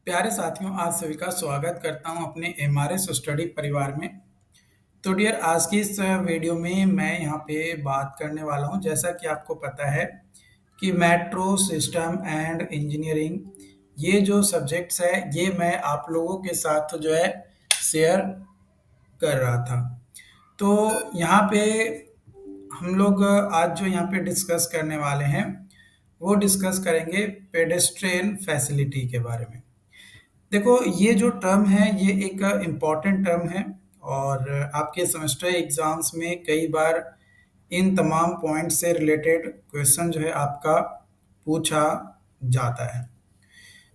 प्यारे साथियों, आप सभी का स्वागत करता हूं अपने एमआरएस स्टडी परिवार में। तो डियर, आज की इस वीडियो में मैं यहाँ पे बात करने वाला हूं, जैसा कि आपको पता है कि मेट्रो सिस्टम एंड इंजीनियरिंग ये जो सब्जेक्ट्स है ये मैं आप लोगों के साथ जो है शेयर कर रहा था। तो यहाँ पे हम लोग आज जो यहाँ पे डिस्कस करने वाले हैं वो डिस्कस करेंगे पेडेस्ट्रियन फैसिलिटी के बारे में। देखो, ये जो टर्म है ये एक इम्पॉर्टेंट टर्म है और आपके सेमेस्टर एग्जाम्स में कई बार इन तमाम पॉइंट से रिलेटेड क्वेश्चन जो है आपका पूछा जाता है।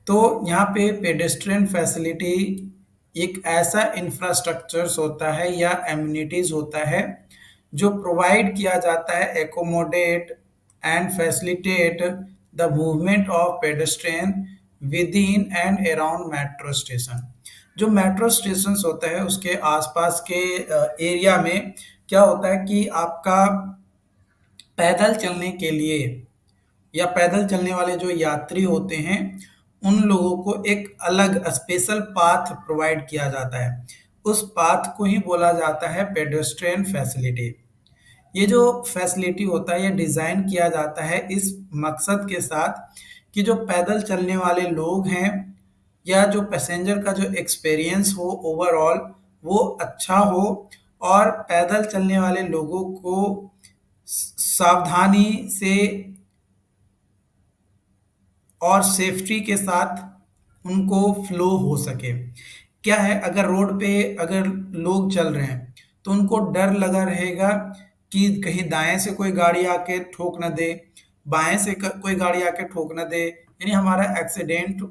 तो यहाँ पे पेडेस्ट्रियन फैसिलिटी एक ऐसा इंफ्रास्ट्रक्चर्स होता है या एम्यूनिटीज होता है जो प्रोवाइड किया जाता है accommodate and facilitate the movement of pedestrian with in and around metro station. जो मेट्रो स्टेशन होता है उसके आसपास के एरिया में क्या होता है कि आपका पैदल चलने के लिए या पैदल चलने वाले जो यात्री होते हैं उन लोगों को एक अलग स्पेशल पाथ प्रोवाइड किया जाता है। उस पाथ को ही बोला जाता है पेडेस्ट्रियन फैसिलिटी। ये जो फैसिलिटी होता है ये डिज़ाइन किया जाता है इस मकसद के साथ कि जो पैदल चलने वाले लोग हैं या जो पैसेंजर का जो एक्सपीरियंस हो ओवरऑल वो अच्छा हो और पैदल चलने वाले लोगों को सावधानी से और सेफ्टी के साथ उनको फ्लो हो सके। क्या है, अगर रोड पे अगर लोग चल रहे हैं तो उनको डर लगा रहेगा कि कहीं दाएं से कोई गाड़ी आके ठोक ना दे, बाएं से कोई गाड़ी आके ठोक ना दे, यानी हमारा एक्सीडेंट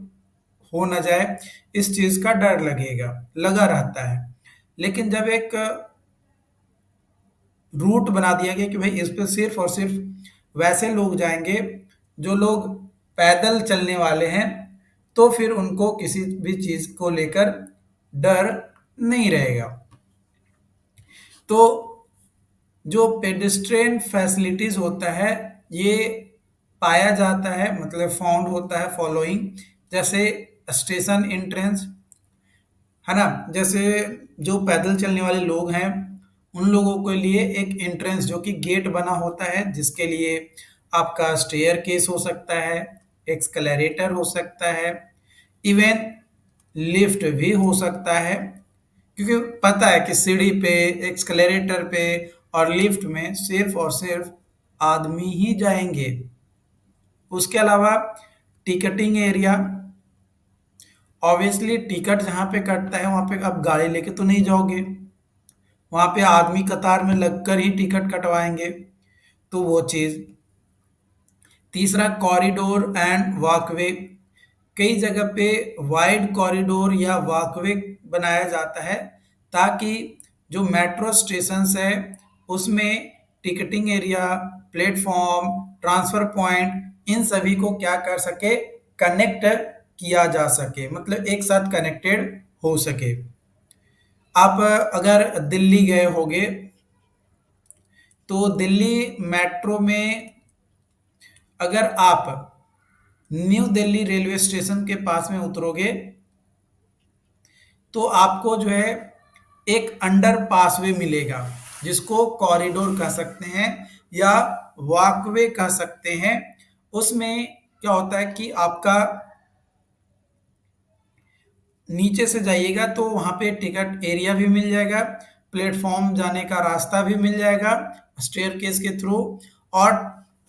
हो ना जाए, इस चीज का डर लगेगा लगा रहता है। लेकिन जब एक रूट बना दिया गया कि भाई इस पे सिर्फ और सिर्फ वैसे लोग जाएंगे जो लोग पैदल चलने वाले हैं, तो फिर उनको किसी भी चीज को लेकर डर नहीं रहेगा। तो जो पेडेस्ट्रियन फैसिलिटीज होता है ये पाया जाता है, मतलब फाउंड होता है फॉलोइंग, जैसे स्टेशन एंट्रेंस, है ना। जैसे जो पैदल चलने वाले लोग हैं उन लोगों के लिए एक एंट्रेंस जो कि गेट बना होता है, जिसके लिए आपका स्टेयर केस हो सकता है, एक्सकलरेटर हो सकता है, इवन लिफ्ट भी हो सकता है। क्योंकि पता है कि सीढ़ी पे, एक्सकलरेटर पे और लिफ्ट में सिर्फ और सिर्फ आदमी ही जाएंगे। उसके अलावा टिकटिंग एरिया, ऑब्वियसली टिकट जहाँ पे कटता है वहाँ पे आप गाड़ी लेके तो नहीं जाओगे, वहाँ पे आदमी कतार में लगकर ही टिकट कटवाएंगे, तो वो चीज़। तीसरा, कॉरिडोर एंड वॉकवे। कई जगह पे वाइड कॉरिडोर या वॉकवे बनाया जाता है ताकि जो मेट्रो स्टेशंस है उसमें ticketing area, platform, transfer point, इन सभी को क्या कर सके, कनेक्ट किया जा सके, मतलब एक साथ कनेक्टेड हो सके। आप अगर दिल्ली गए होगे तो दिल्ली मेट्रो में अगर आप न्यू दिल्ली रेलवे स्टेशन के पास में उतरोगे तो आपको जो है एक अंडर पासवे मिलेगा जिसको कॉरिडोर कह सकते हैं या वॉकवे कह सकते हैं। उसमें क्या होता है कि आपका नीचे से जाइएगा तो वहाँ पे टिकट एरिया भी मिल जाएगा, प्लेटफॉर्म जाने का रास्ता भी मिल जाएगा स्टेयरकेस के थ्रू, और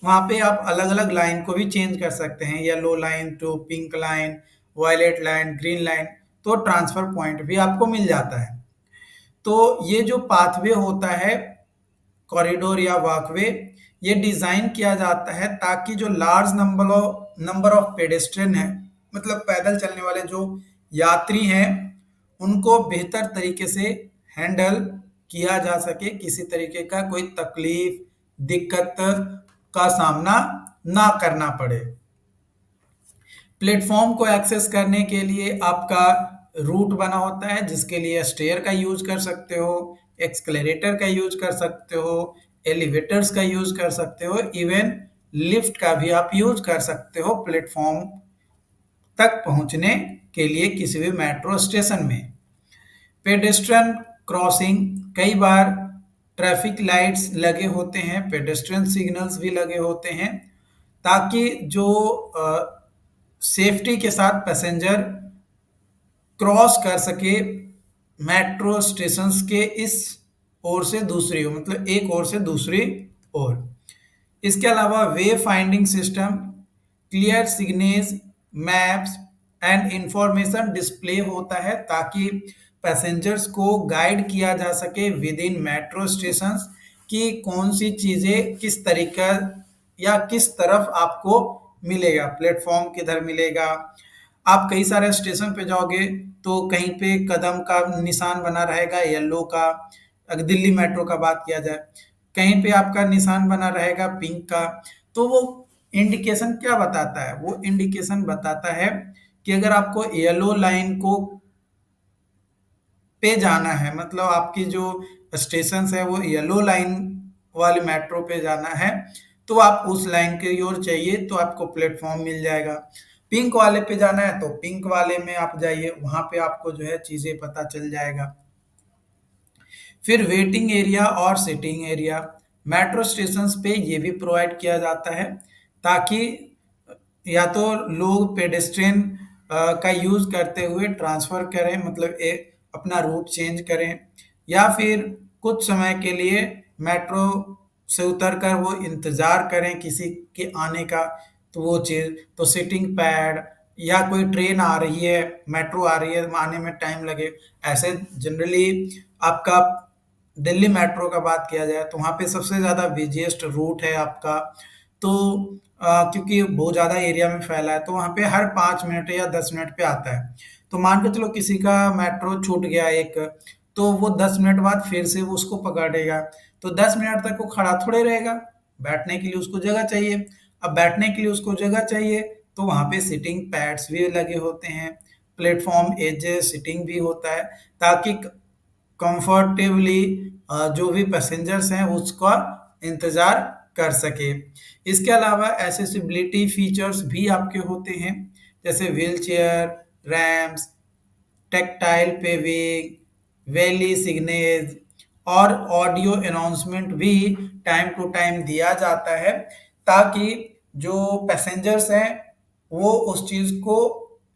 वहाँ पे आप अलग अलग लाइन को भी चेंज कर सकते हैं, yellow line to pink line, violet line, green line, तो ट्रांसफर पॉइंट भी आपको मिल जाता है। तो ये जो पाथवे होता है, कॉरिडोर या वॉकवे, ये डिजाइन किया जाता है ताकि जो लार्ज नंबर ऑफ पेडेस्ट्रियन है, मतलब पैदल चलने वाले जो यात्री हैं, उनको बेहतर तरीके से हैंडल किया जा सके, किसी तरीके का कोई तकलीफ दिक्कत का सामना ना करना पड़े। प्लेटफॉर्म को एक्सेस करने के लिए आपका रूट बना होता है जिसके लिए स्टेयर का यूज कर सकते हो, एक्सकलेरेटर का यूज कर सकते हो, एलिवेटर्स का यूज कर सकते हो, इवन लिफ्ट का भी आप यूज कर सकते हो प्लेटफॉर्म तक पहुंचने के लिए किसी भी मेट्रो स्टेशन में। पेडेस्ट्रियन क्रॉसिंग, कई बार ट्रैफिक लाइट्स लगे होते हैं, पेडेस्ट्रियन सिग्नल्स भी लगे होते हैं, ताकि जो सेफ्टी के साथ पैसेंजर क्रॉस कर सके मेट्रो स्टेशंस के इस ओर से दूसरी ओर, मतलब एक ओर से दूसरी ओर। इसके अलावा way finding system, clear signage, maps and information display होता है, ताकि पैसेंजर्स को गाइड किया जा सके विद इन मेट्रो स्टेशंस कि कौन सी चीज़ें किस तरीका या किस तरफ आपको मिलेगा, प्लेटफॉर्म किधर मिलेगा। आप कई सारे स्टेशन पे जाओगे तो कहीं पे कदम का निशान बना रहेगा येलो का, अगर दिल्ली मेट्रो का बात किया जाए, कहीं पे आपका निशान बना रहेगा पिंक का। तो वो इंडिकेशन क्या बताता है? वो इंडिकेशन बताता है कि अगर आपको येलो लाइन को पे जाना है, मतलब आपकी जो स्टेशन है वो येलो लाइन वाली मेट्रो पे जाना है, तो आप उस लाइन की ओर चाहिए तो आपको प्लेटफॉर्म मिल जाएगा। पिंक वाले पे जाना है तो पिंक वाले में आप जाइए, वहां पे आपको जो है चीजें पता चल जाएगा। फिर वेटिंग एरिया और सिटिंग एरिया, मेट्रो स्टेशंस पे ये भी प्रोवाइड किया जाता है, ताकि या तो लोग पेडेस्ट्रियन का यूज करते हुए ट्रांसफर करें, मतलब अपना रूट चेंज करें, या फिर कुछ समय के लिए मेट्रो से उतरकर वो इंतजार करें किसी के आने का। तो वो चीज़, तो सिटिंग पैड, या कोई ट्रेन आ रही है, मेट्रो आ रही है, आने में टाइम लगे, ऐसे जनरली आपका दिल्ली मेट्रो का बात किया जाए तो वहाँ पे सबसे ज़्यादा बिजिएस्ट रूट है आपका। तो क्योंकि बहुत ज़्यादा एरिया में फैला है, तो वहाँ पे हर 5 मिनट या 10 मिनट पे आता है। तो मान के चलो किसी का मेट्रो छूट गया एक, तो वो 10 मिनट बाद फिर से वो उसको पकड़ेगा, तो 10 मिनट तक वो खड़ा थोड़े रहेगा, बैठने के लिए उसको जगह चाहिए। अब बैठने के लिए उसको जगह चाहिए, तो वहाँ पे सिटिंग पैड्स भी लगे होते हैं, प्लेटफॉर्म एजेस सिटिंग भी होता है, ताकि कंफर्टेबली जो भी पैसेंजर्स हैं उसका इंतज़ार कर सके। इसके अलावा एसेसिबिलिटी फीचर्स भी आपके होते हैं, जैसे wheel chair, ramps, tactile paving, valley signals और ऑडियो अनाउंसमेंट भी टाइम टू टाइम दिया जाता है, ताकि जो पैसेंजर्स हैं वो उस चीज़ को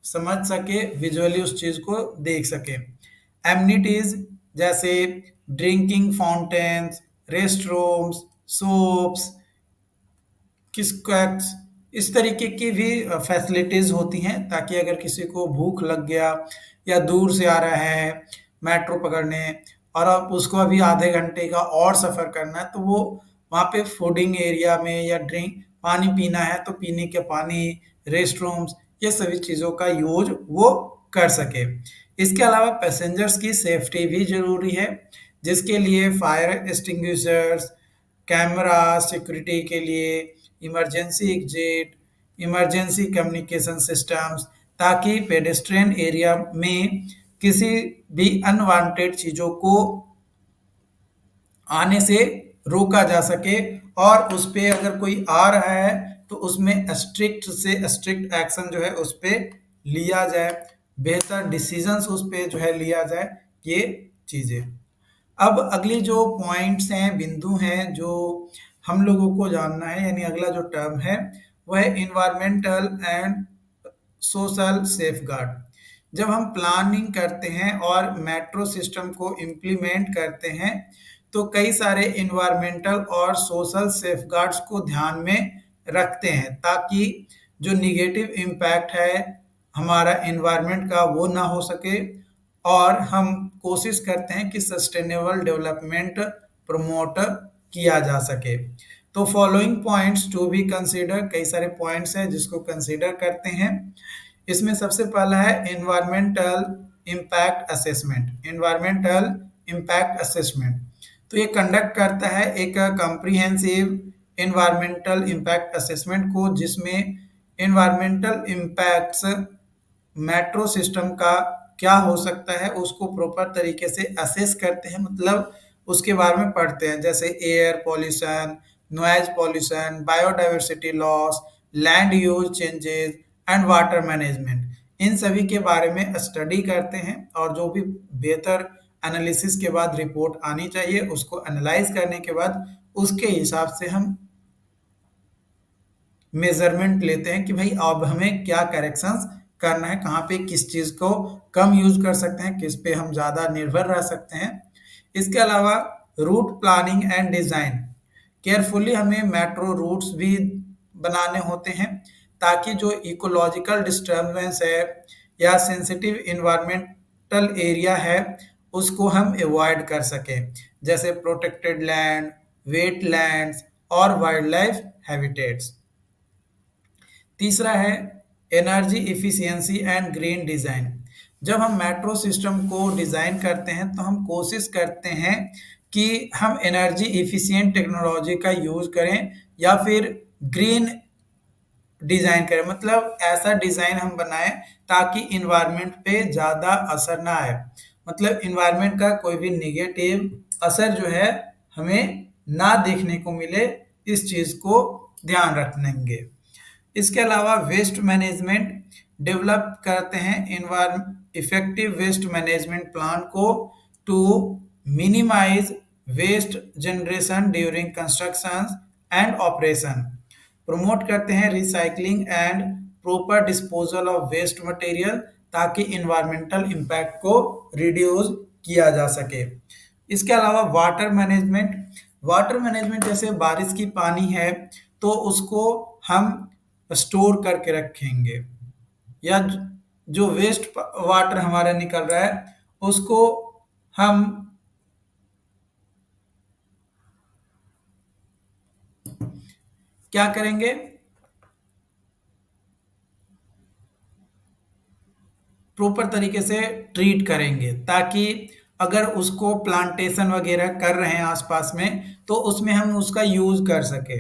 समझ सके, विजुअली उस चीज़ को देख सके। एम्निटीज जैसे drinking fountains, rest rooms, soaps, kiosks, इस तरीके की भी फैसिलिटीज़ होती हैं, ताकि अगर किसी को भूख लग गया या दूर से आ रहा है मेट्रो पकड़ने और अब उसको अभी आधे घंटे का और सफ़र करना है, तो वो वहाँ पे फूडिंग एरिया में या ड्रिंक पानी पीना है तो पीने के पानी, रेस्ट रूम्स, ये सभी चीज़ों का यूज़ वो कर सके। इसके अलावा पैसेंजर्स की सेफ्टी भी ज़रूरी है, जिसके लिए फायर एक्सटिंग्विशर्स, कैमरा सिक्योरिटी के लिए, emergency exit, emergency communication systems, ताकि पेडेस्ट्रियन एरिया में किसी भी अनवांटेड चीज़ों को आने से रोका जा सके, और उस पे अगर कोई आ रहा है तो उसमें स्ट्रिक्ट से स्ट्रिक्ट एक्शन जो है उस पे लिया जाए, बेहतर डिसीजंस उस पे जो है लिया जाए, ये चीज़ें। अब अगली जो पॉइंट्स हैं, बिंदु हैं जो हम लोगों को जानना है, यानी अगला जो टर्म है वह है इन्वायरमेंटल एंड सोशल सेफगार्ड। जब हम प्लानिंग करते हैं और मेट्रो सिस्टम को इम्प्लीमेंट करते हैं, तो कई सारे इन्वायरमेंटल और सोशल सेफगार्ड्स को ध्यान में रखते हैं, ताकि जो निगेटिव इम्पैक्ट है हमारा इन्वायरमेंट का वो ना हो सके, और हम कोशिश करते हैं कि सस्टेनेबल डेवलपमेंट प्रमोट किया जा सके। तो following points to be consider, कई सारे पॉइंट्स हैं जिसको कंसीडर करते हैं। इसमें सबसे पहला है environmental impact assessment. Environmental impact assessment तो ये कंडक्ट करता है एक कॉम्प्रिहेंसिव एनवायरमेंटल इम्पैक्ट असेसमेंट को, जिसमें एनवायरमेंटल इम्पैक्ट्स मेट्रो सिस्टम का क्या हो सकता है उसको प्रॉपर तरीके से असेस करते हैं, मतलब उसके बारे में पढ़ते हैं, जैसे air pollution, noise pollution, biodiversity loss, land use changes and water management. इन सभी के बारे में स्टडी करते हैं और जो भी बेहतर एनालिसिस के बाद रिपोर्ट आनी चाहिए उसको एनालाइज करने के बाद उसके हिसाब से हम मेजरमेंट लेते हैं कि भाई अब हमें क्या करेक्शंस करना है, कहाँ पे किस चीज़ को कम यूज कर सकते हैं, किस पे हम ज़्यादा निर्भर रह सकते हैं। इसके अलावा route planning and design, carefully हमें मेट्रो रूट्स भी बनाने होते हैं ताकि जो इकोलॉजिकल डिस्टर्बेंस है या सेंसिटिव इन्वायरमेंटल एरिया है उसको हम अवॉइड कर सकें, जैसे प्रोटेक्टेड लैंड, वेटलैंड्स और वाइल्ड लाइफ हैबिटेट्स। तीसरा है energy efficiency and green design. जब हम मेट्रो सिस्टम को डिज़ाइन करते हैं तो हम कोशिश करते हैं कि हम एनर्जी इफिशिएंट टेक्नोलॉजी का यूज़ करें या फिर ग्रीन डिज़ाइन करें, मतलब ऐसा डिज़ाइन हम बनाएं ताकि इन्वायरमेंट पे ज़्यादा असर ना आए, मतलब इन्वायरमेंट का कोई भी निगेटिव असर जो है हमें ना देखने को मिले, इस चीज़ को ध्यान रखेंगे। इसके अलावा वेस्ट मैनेजमेंट डेवलप करते हैं इफेक्टिव वेस्ट मैनेजमेंट प्लान को to minimise waste generation during construction and operation. Promote करते हैं recycling and proper disposal of waste material ताकि इन्वायरमेंटल इम्पैक्ट को रिड्यूस किया जा सके। इसके अलावा वाटर मैनेजमेंट जैसे बारिश की पानी है तो उसको हम स्टोर करके रखेंगे, या जो वेस्ट वाटर हमारा निकल रहा है उसको हम क्या करेंगे, प्रॉपर तरीके से ट्रीट करेंगे ताकि अगर उसको प्लांटेशन वगैरह कर रहे हैं आसपास में तो उसमें हम उसका यूज कर सके,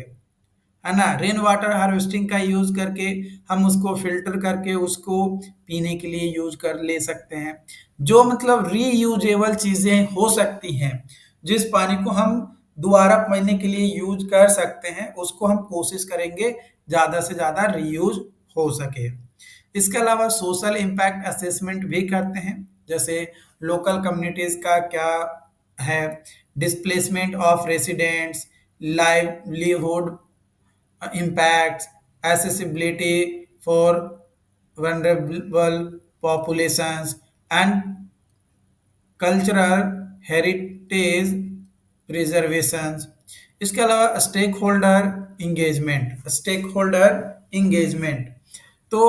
है ना। रेन वाटर हार्वेस्टिंग का यूज करके हम उसको फिल्टर करके उसको पीने के लिए यूज कर ले सकते हैं। जो मतलब रीयूजेबल चीजें हो सकती हैं, जिस पानी को हम दोबारा पीने के लिए यूज कर सकते हैं उसको हम कोशिश करेंगे ज्यादा से ज्यादा रीयूज हो सके। इसके अलावा सोशल इम्पैक्ट असेसमेंट भी करते हैं, जैसे लोकल कम्युनिटीज का क्या है, displacement of residents, livelihood impacts, accessibility for vulnerable populations, and cultural heritage preservations। इसके अलावा स्टेक होल्डर इंगेजमेंट तो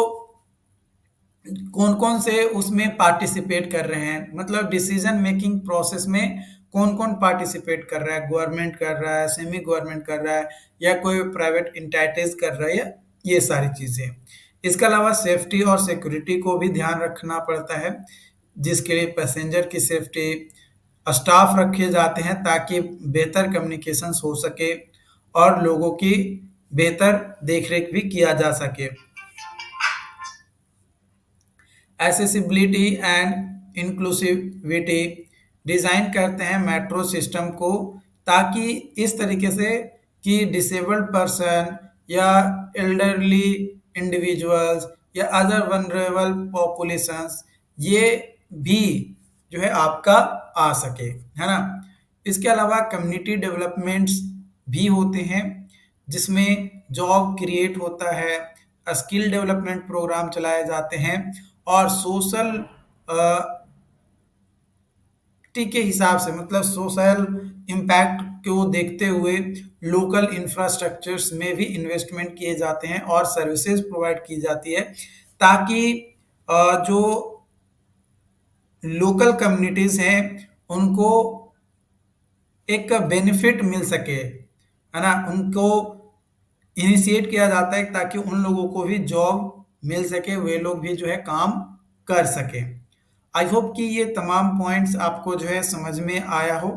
कौन कौन से उसमें पार्टिसिपेट कर रहे हैं, मतलब डिसीजन मेकिंग प्रोसेस में कौन कौन पार्टिसिपेट कर रहा है, गवर्नमेंट कर रहा है, सेमी गवर्नमेंट कर रहा है या कोई प्राइवेट इंटाइटीज कर रहा है, ये सारी चीज़ें। इसके अलावा सेफ्टी और सिक्योरिटी को भी ध्यान रखना पड़ता है, जिसके लिए पैसेंजर की सेफ्टी, स्टाफ रखे जाते हैं ताकि बेहतर कम्युनिकेशंस हो सके और लोगों की बेहतर देखरेख भी किया जा सके। एसेसिबिलिटी एंड इंक्लूसिविटी डिज़ाइन करते हैं मेट्रो सिस्टम को ताकि इस तरीके से कि डिसेबल्ड पर्सन या एल्डरली इंडिविजुअल्स या अदर वनरेबल पॉपुलेशंस ये भी जो है आपका आ सके, है ना। इसके अलावा कम्युनिटी डेवलपमेंट्स भी होते हैं जिसमें जॉब क्रिएट होता है, स्किल डेवलपमेंट प्रोग्राम चलाए जाते हैं और सोशल के हिसाब से, मतलब सोशल इम्पैक्ट को देखते हुए लोकल इंफ्रास्ट्रक्चर्स में भी इन्वेस्टमेंट किए जाते हैं और सर्विसेज प्रोवाइड की जाती है ताकि जो लोकल कम्युनिटीज हैं उनको एक बेनिफिट मिल सके, है ना। उनको इनिशिएट किया जाता है ताकि उन लोगों को भी जॉब मिल सके, वे लोग भी जो है काम कर सके। आई होप कि ये तमाम पॉइंट्स आपको जो है समझ में आया हो।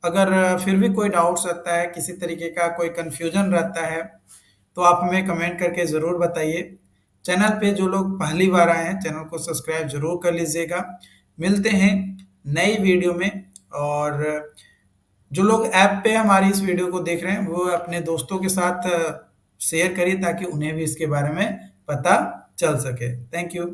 अगर फिर भी कोई डाउट्स रहता है, किसी तरीके का कोई कन्फ्यूजन रहता है तो आप हमें कमेंट करके ज़रूर बताइए। चैनल पे जो लोग पहली बार आए हैं चैनल को सब्सक्राइब जरूर कर लीजिएगा। मिलते हैं नई वीडियो में, और जो लोग ऐप पे हमारी इस वीडियो को देख रहे हैं वो अपने दोस्तों के साथ शेयर करिए ताकि उन्हें भी इसके बारे में पता चल सके। Thank you.